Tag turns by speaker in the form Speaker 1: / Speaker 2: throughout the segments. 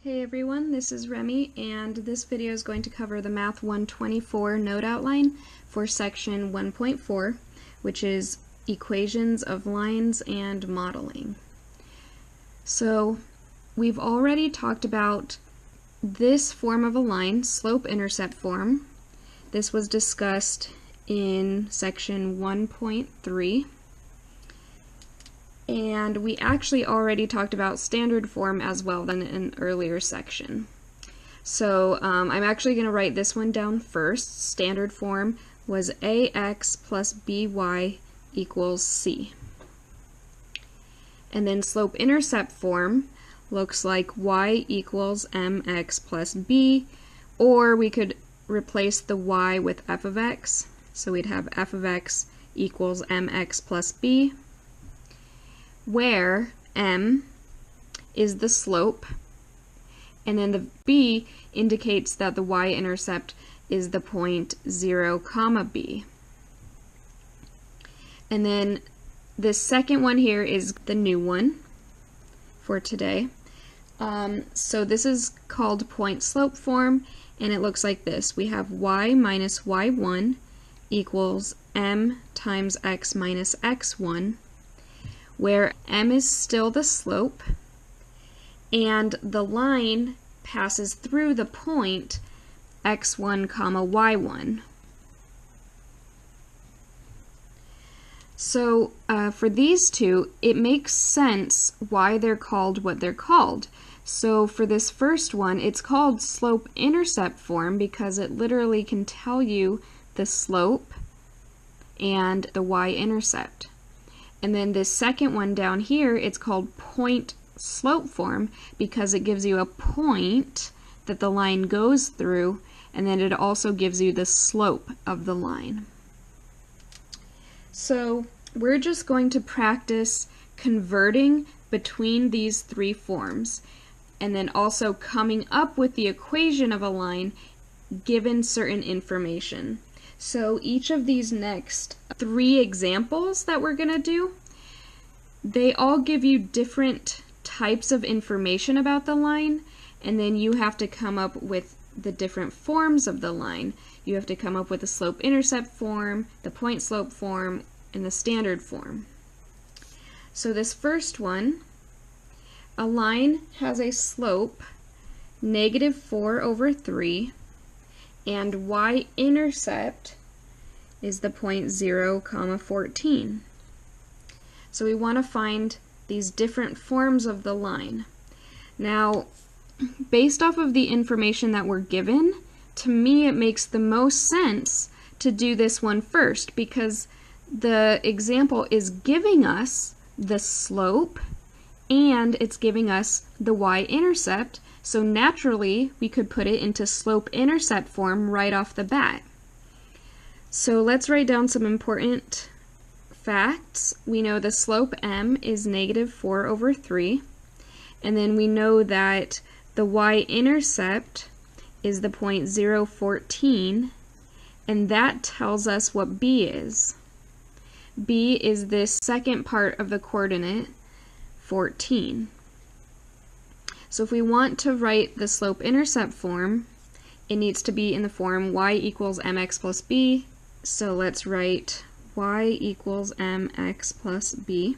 Speaker 1: Hey everyone, this is Remy, and this video is going to cover the Math 124 note outline for section 1.4, which is equations of lines and modeling. So we've already talked about this form of a line, slope-intercept form. This was discussed in section 1.3. And we actually already talked about standard form as well in an earlier section. So I'm actually going to write this one down first. Standard form was ax plus by equals c. And then slope-intercept form looks like y equals mx plus b, or we could replace the y with f of x. So we'd have f of x equals mx plus b, where m is the slope, and then the b indicates that the y-intercept is the point 0, b. And then this second one here is the new one for today. So this is called point slope form, and it looks like this. We have y minus y1 equals m times x minus x1, where m is still the slope, and the line passes through the point x1, y1. So for these two, it makes sense why they're called what they're called. So for this first one, it's called slope-intercept form because it literally can tell you the slope and the y-intercept. And then this second one down here, it's called point slope form because it gives you a point that the line goes through, and then it also gives you the slope of the line. So we're just going to practice converting between these three forms, and then also coming up with the equation of a line given certain information. So each of these next three examples that we're going to do, they all give you different types of information about the line, and then you have to come up with the different forms of the line. You have to come up with the slope-intercept form, the point slope form, and the standard form. So this first one, a line has a slope -4/3, and y-intercept is the point 0, 14. So we want to find these different forms of the line. Now, based off of the information that we're given, to me it makes the most sense to do this one first because the example is giving us the slope and it's giving us the y-intercept, so naturally we could put it into slope-intercept form right off the bat. So let's write down some important facts. We know the slope m is -4/3, and then we know that the y-intercept is the point 0, 14, and that tells us what b is. B is this second part of the coordinate 14. So if we want to write the slope-intercept form, it needs to be in the form y equals mx plus b. So let's write y equals mx plus b,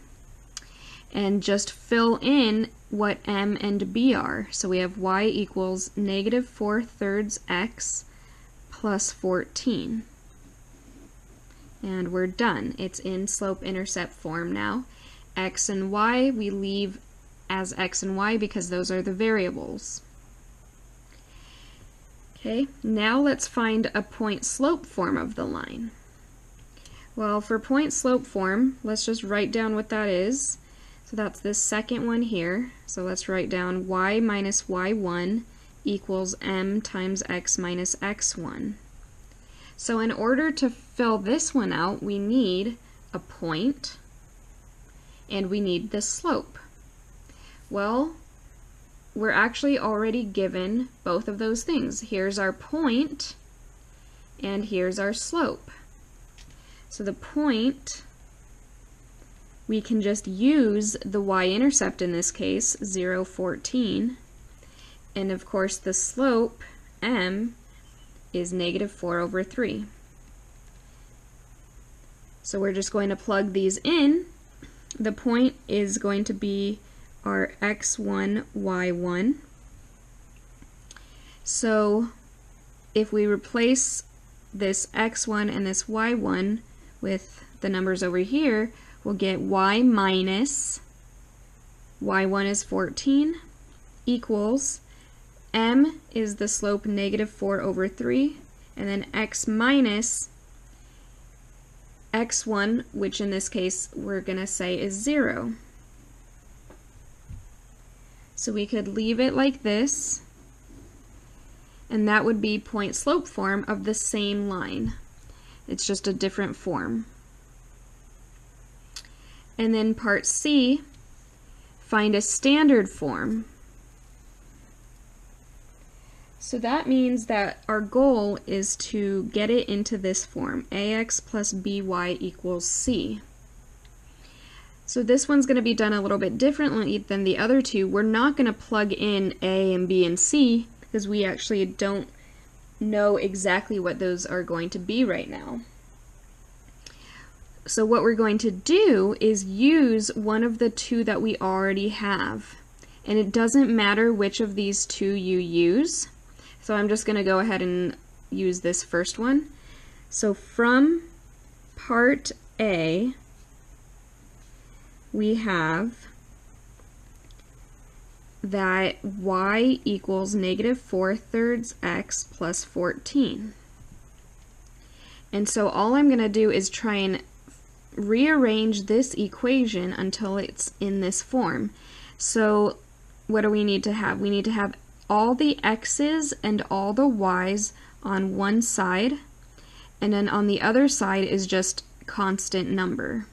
Speaker 1: and just fill in what m and b are. So we have y equals -4/3 x plus 14. And we're done. It's in slope-intercept form now. X and y we leave as x and y because those are the variables. Okay, now let's find a point slope form of the line. Well, for point slope form, let's just write down what that is. So that's this second one here. So let's write down y minus y1 equals m times x minus x1. So in order to fill this one out, we need a point and we need the slope. Well, we're actually already given both of those things. Here's our point and here's our slope. So the point, we can just use the y-intercept in this case, 0, 14, And of course the slope, m, is -4/3. So we're just going to plug these in. The point is going to be our x1, y1. So if we replace this x1 and this y1 with the numbers over here, we'll get y minus y1 is 14 equals m is the slope -4/3, and then x minus x1, which in this case we're going to say is 0. So we could leave it like this, and that would be point slope form of the same line. It's just a different form. And then part C, find a standard form. So that means that our goal is to get it into this form, ax plus by equals c. So this one's going to be done a little bit differently than the other two. We're not going to plug in a and b and c because we actually don't know exactly what those are going to be right now. So what we're going to do is use one of the two that we already have. And it doesn't matter which of these two you use. So I'm just going to go ahead and use this first one. So from part A, we have that y equals -4/3 x plus 14. And so all I'm going to do is try and rearrange this equation until it's in this form. So what do we need to have? We need to have all the x's and all the y's on one side, and then on the other side is just constant number.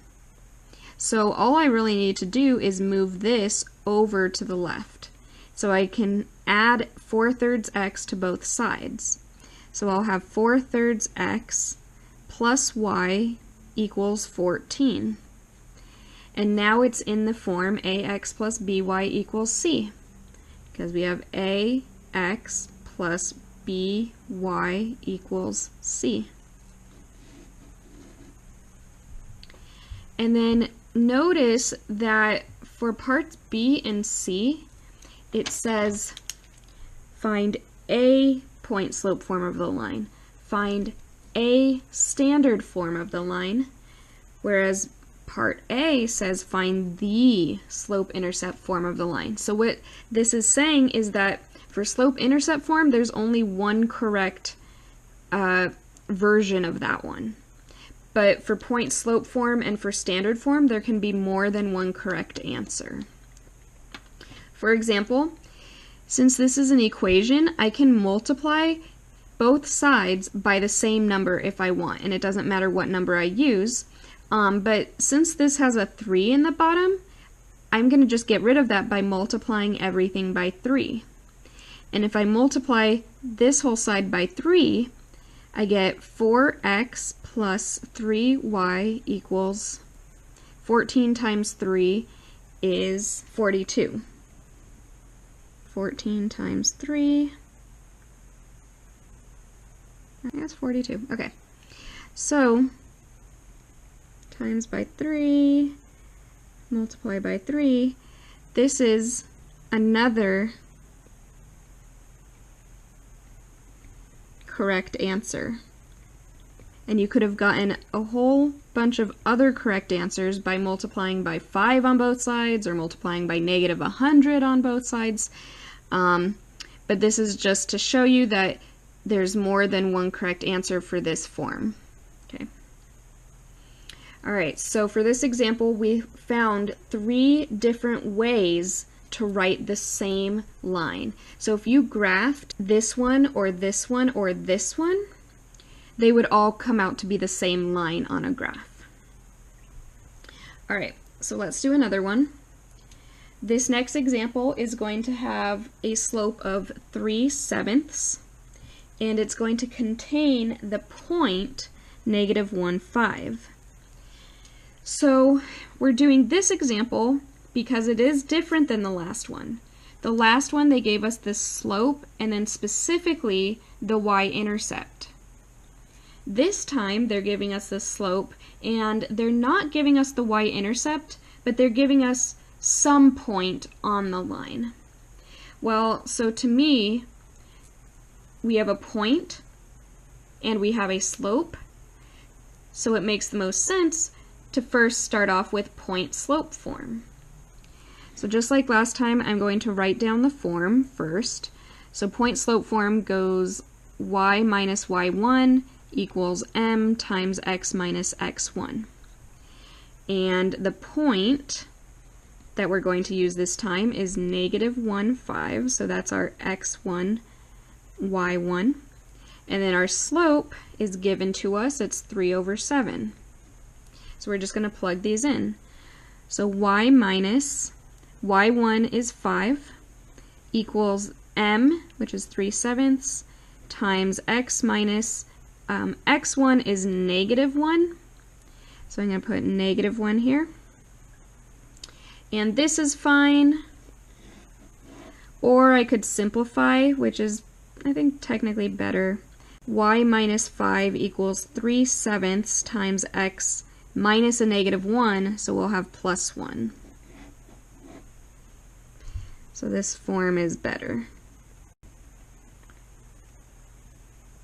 Speaker 1: So all I really need to do is move this over to the left. So I can add 4/3 x to both sides. So I'll have 4/3 x plus y equals 14. And now it's in the form ax plus by equals c, because we have ax plus by equals c. And then notice that for parts B and C, it says find a point slope form of the line, find a standard form of the line, whereas part A says find the slope-intercept form of the line. So what this is saying is that for slope-intercept form, there's only one correct version of that one. But for point slope form and for standard form, there can be more than one correct answer. For example, since this is an equation, I can multiply both sides by the same number if I want, and it doesn't matter what number I use. But since this has a 3 in the bottom, I'm going to just get rid of that by multiplying everything by 3. And if I multiply this whole side by 3, I get 4x plus 3y equals 14 times 3 is 42. 14 times 3, I think that's 42. Okay, so times by 3, multiply by 3, this is another correct answer. And you could have gotten a whole bunch of other correct answers by multiplying by 5 on both sides or multiplying by -100 on both sides. But this is just to show you that there's more than one correct answer for this form. Okay. Alright, so for this example, we found 3 different ways to write the same line. So if you graphed this one or this one or this one, they would all come out to be the same line on a graph. Alright, so let's do another one. This next example is going to have a slope of 3/7, and it's going to contain the point -1,5. So we're doing this example because it is different than the last one. The last one, they gave us the slope and then specifically the y-intercept. This time, they're giving us the slope, and they're not giving us the y-intercept, but they're giving us some point on the line. Well, so to me, we have a point and we have a slope, so it makes the most sense to first start off with point-slope form. So just like last time, I'm going to write down the form first. So point-slope form goes y minus y1 equals m times x minus x1. And the point that we're going to use this time is negative 1, 5, so that's our x1, y1. And then our slope is given to us, it's 3/7. So we're just going to plug these in. So y minus y1 is 5 equals m, which is 3/7, times x minus x1 is negative 1. So I'm going to put negative 1 here. And this is fine. Or I could simplify, which is, I think, technically better. Y minus 5 equals 3/7 times x minus a negative 1, so we'll have plus 1. So this form is better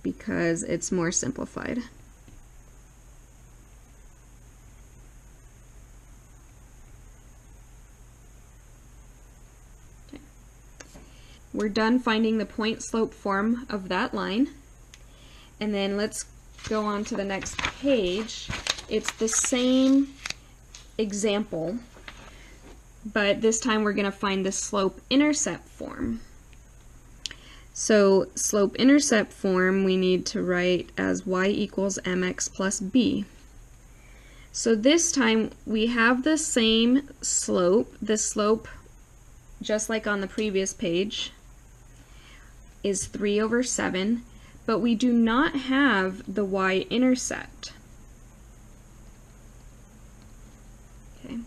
Speaker 1: because it's more simplified. Okay. We're done finding the point-slope form of that line. And then let's go on to the next page. It's the same example, but this time we're going to find the slope-intercept form. So slope-intercept form we need to write as y equals mx plus b. So this time we have the same slope. The slope, just like on the previous page, is 3/7, but we do not have the y-intercept. Okay.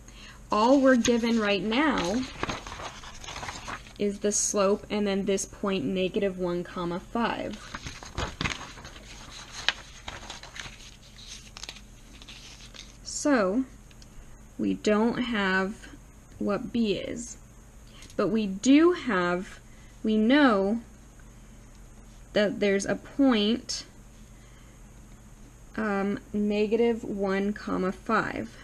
Speaker 1: All we're given right now is the slope and then this point negative 1, 5. So we don't have what b is, but we do have, we know that there's a point negative 1, 5.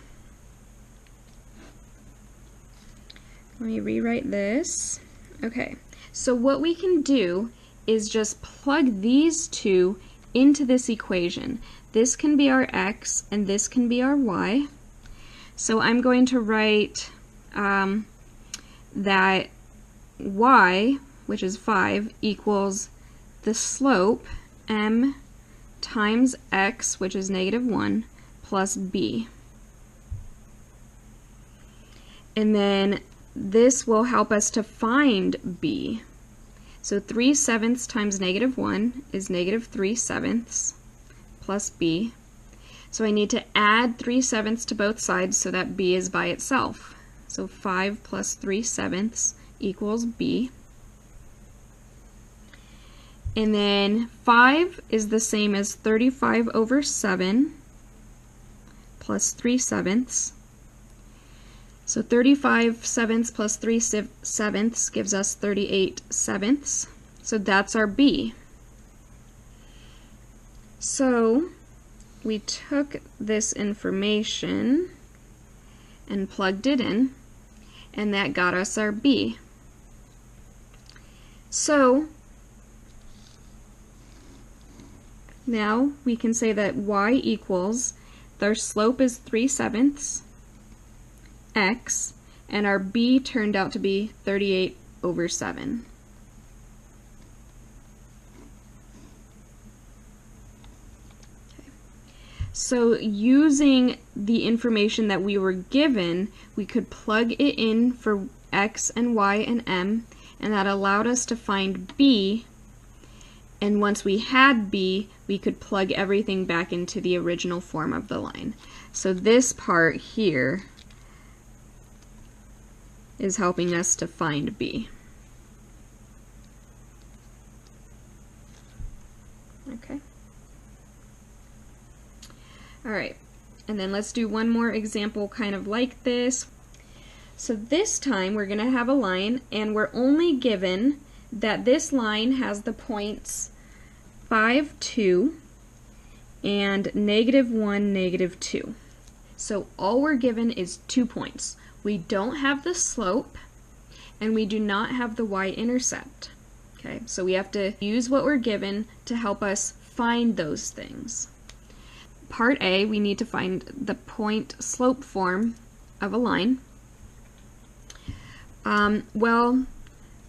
Speaker 1: Let me rewrite this. Okay, so what we can do is just plug these two into this equation. This can be our x and this can be our y. So I'm going to write that y, which is 5, equals the slope m times x, which is negative 1, plus b. And then this will help us to find b. So 3/7 times negative 1 is negative 3/7 plus b. So I need to add 3/7 to both sides so that b is by itself. So 5 plus 3/7 equals b. And then 5 is the same as 35/7 plus 3/7. So 35/7 plus 3/7 gives us 38/7. So that's our b. So we took this information and plugged it in, and that got us our b. So now we can say that y equals, our slope is 3/7 x, and our b turned out to be 38/7. Okay. So using the information that we were given, we could plug it in for x and y and m, and that allowed us to find b. And once we had b, we could plug everything back into the original form of the line. So this part here is helping us to find b. Okay. All right, and then let's do one more example kind of like this. So this time we're going to have a line, and we're only given that this line has the points 5, 2, and -1, -2. So all we're given is 2 points. We don't have the slope, and we do not have the y-intercept. Okay, so we have to use what we're given to help us find those things. Part A, we need to find the point-slope form of a line. Well,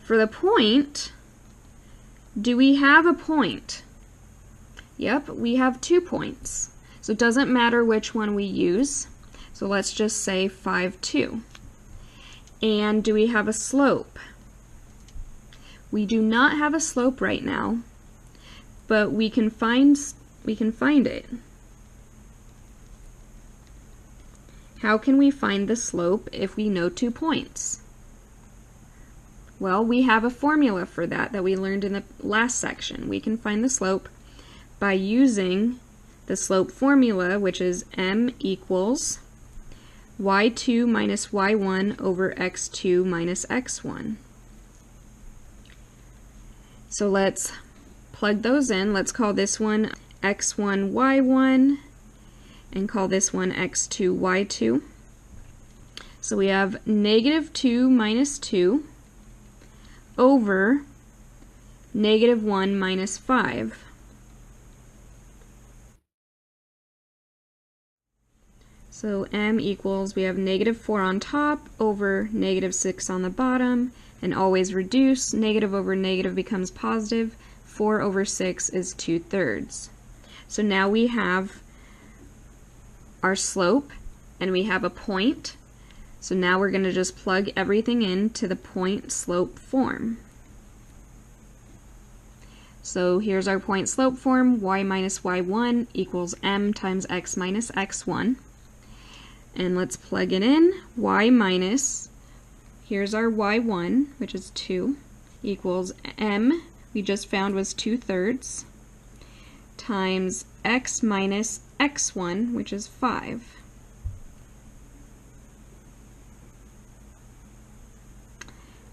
Speaker 1: for the point, do we have a point? Yep, we have 2 points. So it doesn't matter which one we use. So let's just say 5, 2. And do we have a slope? We do not have a slope right now, but we can find it. How can we find the slope if we know 2 points? Well, we have a formula for that we learned in the last section. We can find the slope by using the slope formula, which is m equals y2 minus y1 over x2 minus x1. So let's plug those in. Let's call this one x1, y1, and call this one x2, y2. So we have -2 minus 2 over -1 minus 5. So m equals, we have -4 on top over -6 on the bottom, and always reduce. Negative over negative becomes positive. 4 over 6 is 2/3. So now we have our slope, and we have a point. So now we're going to just plug everything into the point-slope form. So here's our point-slope form. Y minus y1 equals m times x minus x1. And let's plug it in. Y minus, here's our y1, which is 2, equals m, we just found was 2/3, times x minus x1, which is 5.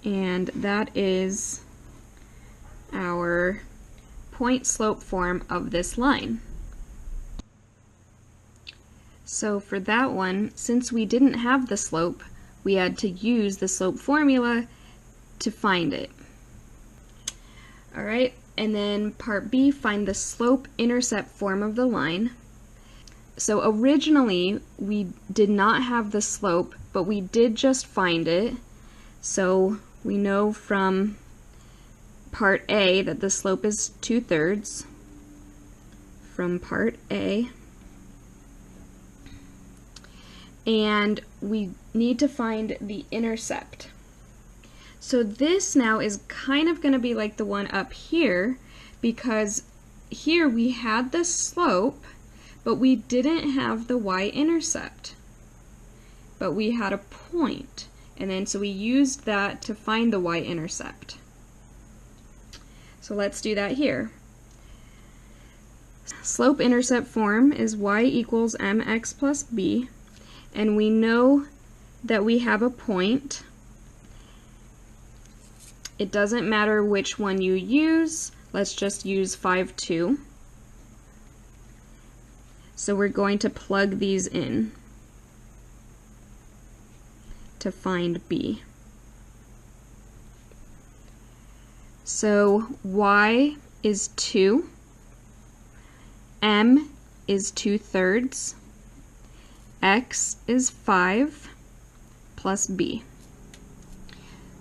Speaker 1: And that is our point-slope form of this line. So for that one, since we didn't have the slope, we had to use the slope formula to find it. Alright, and then part B, find the slope-intercept form of the line. So originally, we did not have the slope, but we did just find it. So we know from part A that the slope is 2/3 from part A. And we need to find the intercept. So this now is kind of going to be like the one up here, because here we had the slope, but we didn't have the y-intercept. But we had a point, and then so we used that to find the y-intercept. So let's do that here. Slope-intercept form is y equals mx plus b. And we know that we have a point. It doesn't matter which one you use. Let's just use 5, 2. So we're going to plug these in to find B. So y is 2, m is 2/3, x is 5 plus b.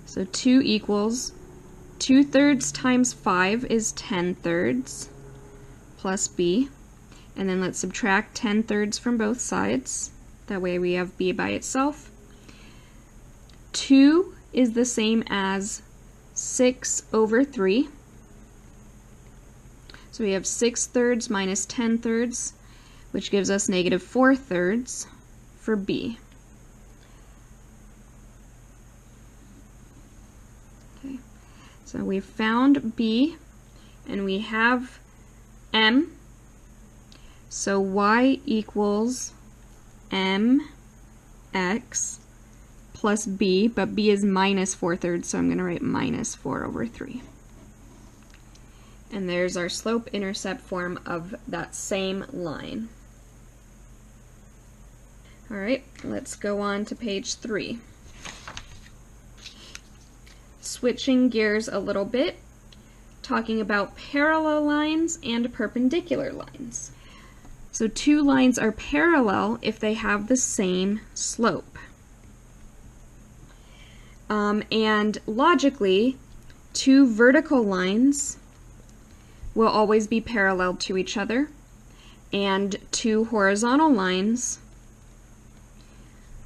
Speaker 1: So 2 equals 2/3 times 5 is 10/3 plus b. And then let's subtract 10/3 from both sides. That way we have b by itself. 2 is the same as 6 over 3. So we have 6/3 minus 10/3, which gives us -4/3 for b. Okay, so we found b, and we have m. So y equals mx plus b, but b is minus 4/3, so I'm going to write minus 4/3. And there's our slope-intercept form of that same line. All right, let's go on to page 3. Switching gears a little bit, talking about parallel lines and perpendicular lines. So two lines are parallel if they have the same slope. And logically, two vertical lines will always be parallel to each other, and two horizontal lines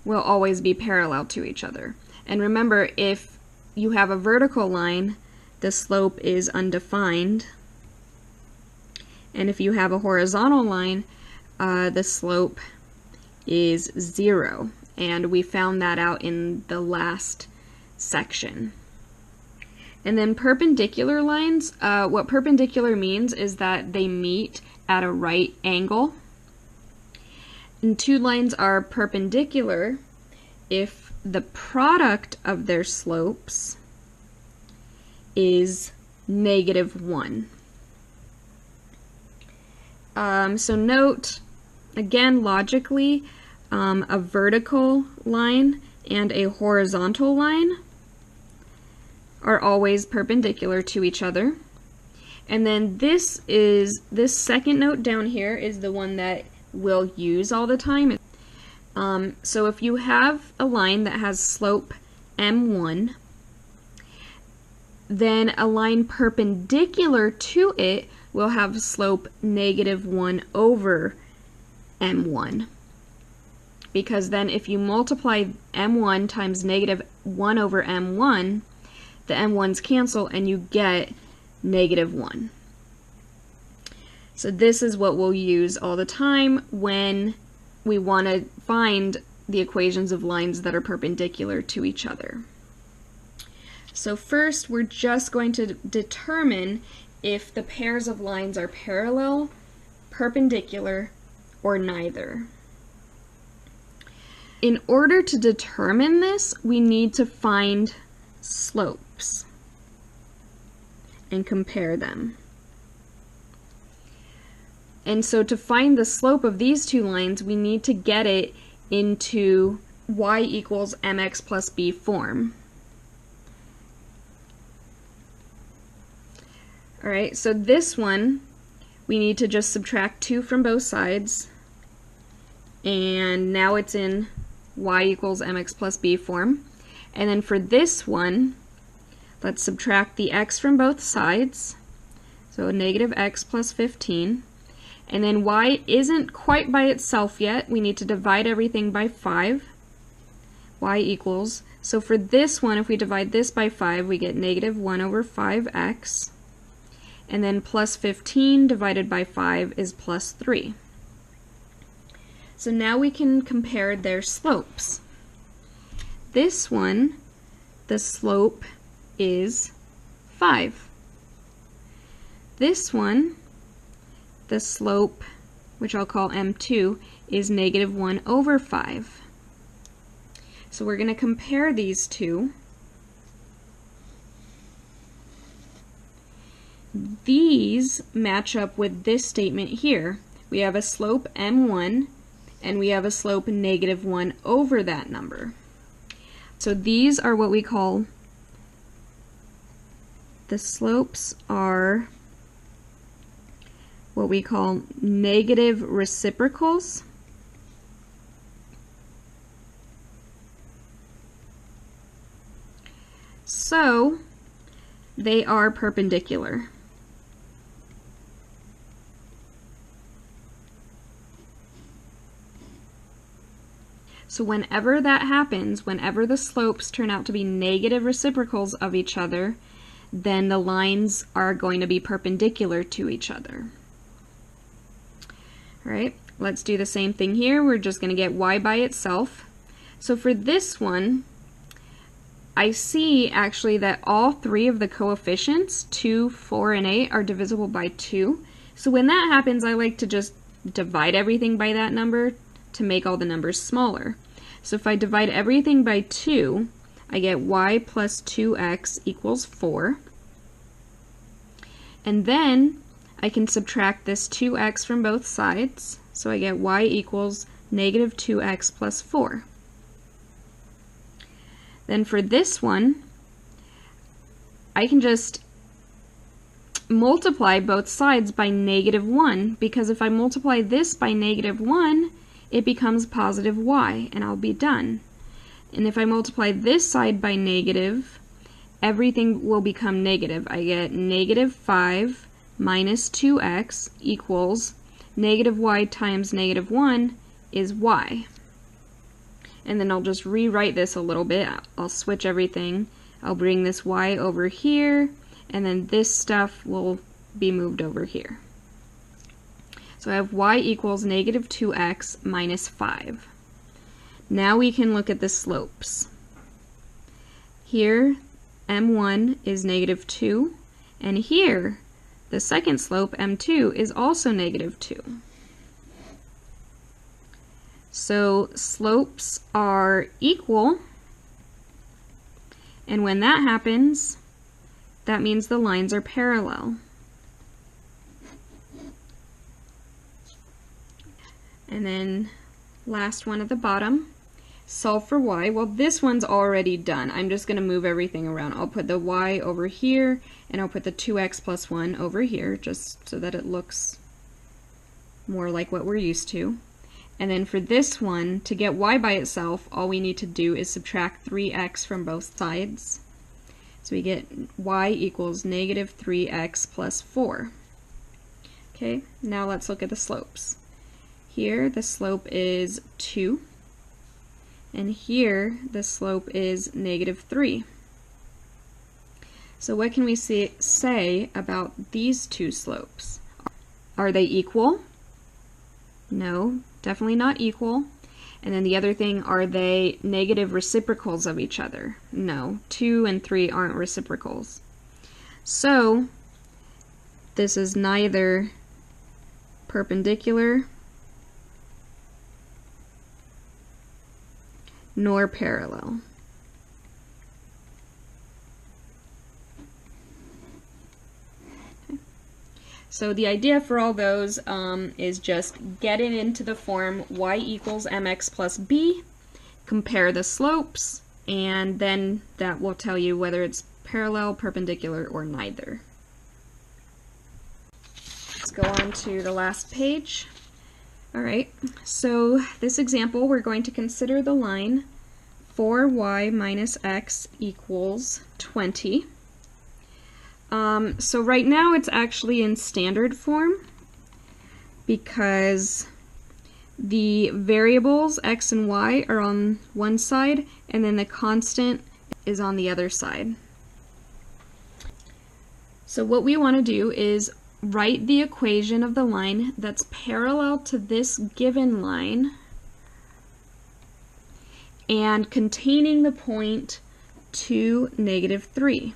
Speaker 1: will always be parallel to each other. And remember, if you have a vertical line, the slope is undefined, and if you have a horizontal line, the slope is 0, and we found that out in the last section. And then perpendicular lines, what perpendicular means is that they meet at a right angle. And two lines are perpendicular if the product of their slopes is -1. So note, again, logically, a vertical line and a horizontal line are always perpendicular to each other. And then this second note down here is the one that we'll use all the time. So if you have a line that has slope m1, then a line perpendicular to it will have slope -1/m1. Because then if you multiply m1 times -1/m1, the m1's cancel and you get -1. So this is what we'll use all the time when we want to find the equations of lines that are perpendicular to each other. So first, we're just going to determine if the pairs of lines are parallel, perpendicular, or neither. In order to determine this, we need to find slopes and compare them. And so to find the slope of these two lines, we need to get it into y equals mx plus b form. Alright, so this one, we need to just subtract 2 from both sides, and now it's in y equals mx plus b form. And then for this one, let's subtract the x from both sides, so -x plus 15. And then y isn't quite by itself yet. We need to divide everything by 5. Y equals, so for this one, if we divide this by 5, we get -1/5x. And then plus 15 divided by 5 is plus 3. So now we can compare their slopes. This one, the slope is 5. This one, the slope, which I'll call m2, is -1/5. So we're going to compare these two. These match up with this statement here. We have a slope m1 and we have a slope -1 over that number. So these are what we call, the slopes are what we call negative reciprocals. So they are perpendicular. So whenever that happens, whenever the slopes turn out to be negative reciprocals of each other, then the lines are going to be perpendicular to each other. All right, let's do the same thing here. We're just going to get y by itself. So for this one, I see actually that all three of the coefficients, 2, 4, and 8, are divisible by 2. So when that happens, I like to just divide everything by that number to make all the numbers smaller. So if I divide everything by 2, I get y plus 2x equals 4. And then I can subtract this 2x from both sides, so I get y equals negative 2x plus 4. Then for this one, I can just multiply both sides by negative 1, because if I multiply this by negative 1, it becomes positive y, and I'll be done. And if I multiply this side by negative, everything will become negative. I get negative 5 minus 2x equals negative y times negative 1 is y. And then I'll just rewrite this a little bit. I'll switch everything. I'll bring this y over here, and then this stuff will be moved over here. So I have y equals negative 2x minus 5. Now we can look at the slopes. Here, m1 is negative 2, and here, the second slope, m2, is also negative 2. So slopes are equal, and when that happens, that means the lines are parallel. And then last one at the bottom, solve for y. Well, this one's already done. I'm just going to move everything around. I'll put the y over here, and I'll put the 2x plus 1 over here, just so that it looks more like what we're used to. And then for this one, to get y by itself, all we need to do is subtract 3x from both sides. So we get y equals negative 3x plus 4. Okay, now let's look at the slopes. Here the slope is 2, and here the slope is negative 3. So what can we say about these two slopes? Are they equal? No, definitely not equal. And then the other thing, are they negative reciprocals of each other? No, 2 and 3 aren't reciprocals. So this is neither perpendicular nor parallel. Okay. So the idea for all those is just get it into the form y equals mx plus b, compare the slopes, and then that will tell you whether it's parallel, perpendicular, or neither. Let's go on to the last page. Alright, so this example, we're going to consider the line 4y minus x equals 20. So right now it's actually in standard form because the variables x and y are on one side and then the constant is on the other side. So what we want to do is write the equation of the line that's parallel to this given line and containing the point 2, negative 3.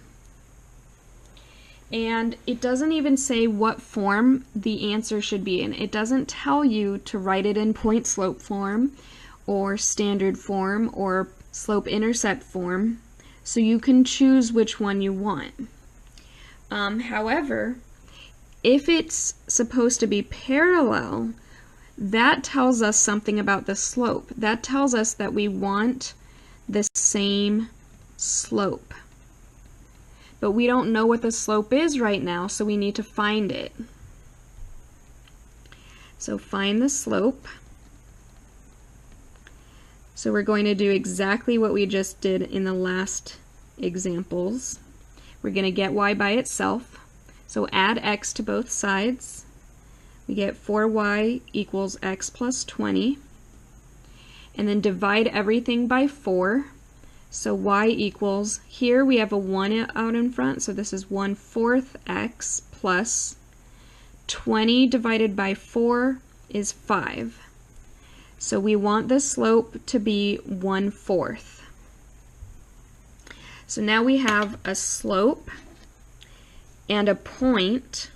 Speaker 1: And it doesn't even say what form the answer should be in. It doesn't tell you to write it in point slope form or standard form or slope intercept form, so you can choose which one you want. However, if it's supposed to be parallel, that tells us something about the slope. That tells us that we want the same slope. But we don't know what the slope is right now, so we need to find it. So find the slope. So we're going to do exactly what we just did in the last examples. We're going to get y by itself. So add x to both sides. We get 4y equals x plus 20. And then divide everything by 4. So y equals, here we have a 1 out in front, so this is 1/4 x plus 20 divided by 4 is 5. So we want the slope to be 1/4. So now we have a slope and a point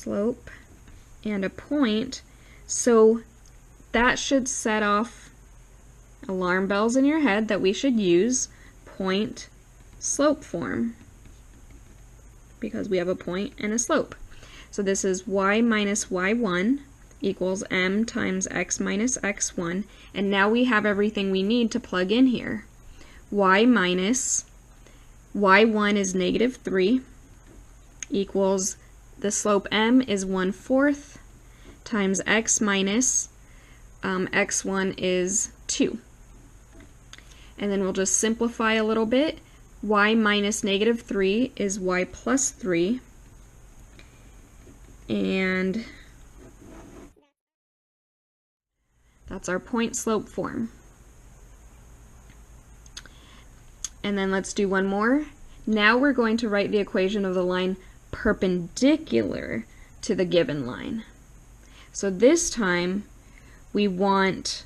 Speaker 1: slope and a point. So that should set off alarm bells in your head that we should use point slope form because we have a point and a slope. So this is y minus y1 equals m times x minus x1, and now we have everything we need to plug in here. Y minus y1 is negative 3 equals the slope m is 1/4 times x minus x1 is 2. And then we'll just simplify a little bit. Y minus negative 3 is y plus 3. And that's our point slope form. And then let's do one more. Now we're going to write the equation of the line perpendicular to the given line. So this time we want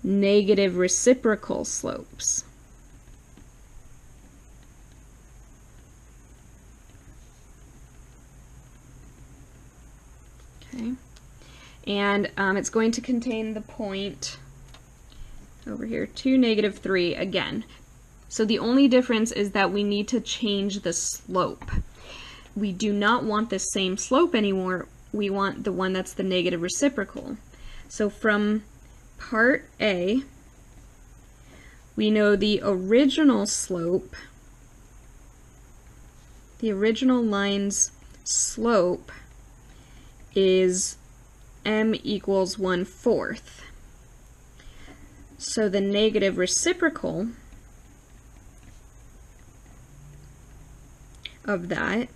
Speaker 1: negative reciprocal slopes. Okay, and it's going to contain the point over here, 2, negative 3 again. So the only difference is that we need to change the slope. We do not want the same slope anymore. We want the one that's the negative reciprocal. So from part A, we know the original slope, the original line's slope is m equals 1/4. So the negative reciprocal of that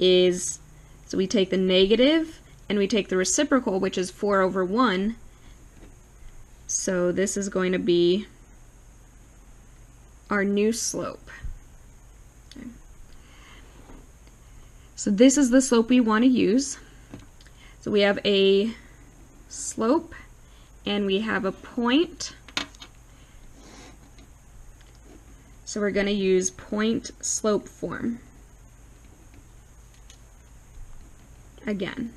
Speaker 1: is, so we take the negative and we take the reciprocal, which is 4/1. So this is going to be our new slope. Okay. So this is the slope we want to use. So we have a slope and we have a point. So we're going to use point slope form again.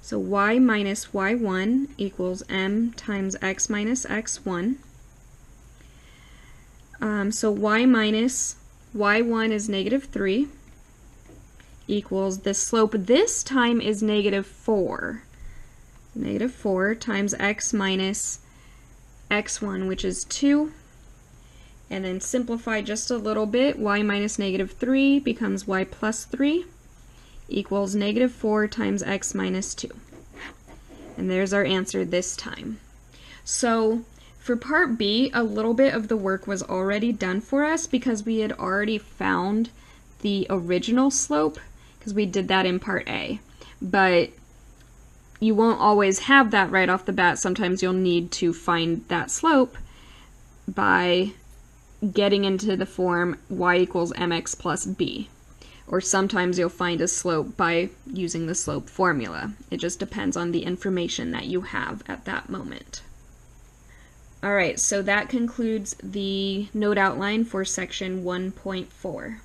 Speaker 1: So y minus y1 equals m times x minus x1. So y minus y1 is negative 3 equals the slope this time is negative 4. Negative 4 times x minus x1, which is 2. And then simplify just a little bit. Y minus negative 3 becomes y plus 3 equals negative 4 times x minus 2. And there's our answer this time. So for part B, a little bit of the work was already done for us because we had already found the original slope because we did that in part A. But you won't always have that right off the bat. Sometimes you'll need to find that slope by getting into the form y equals mx plus b. Or sometimes you'll find a slope by using the slope formula. It just depends on the information that you have at that moment. Alright, so that concludes the note outline for section 1.4.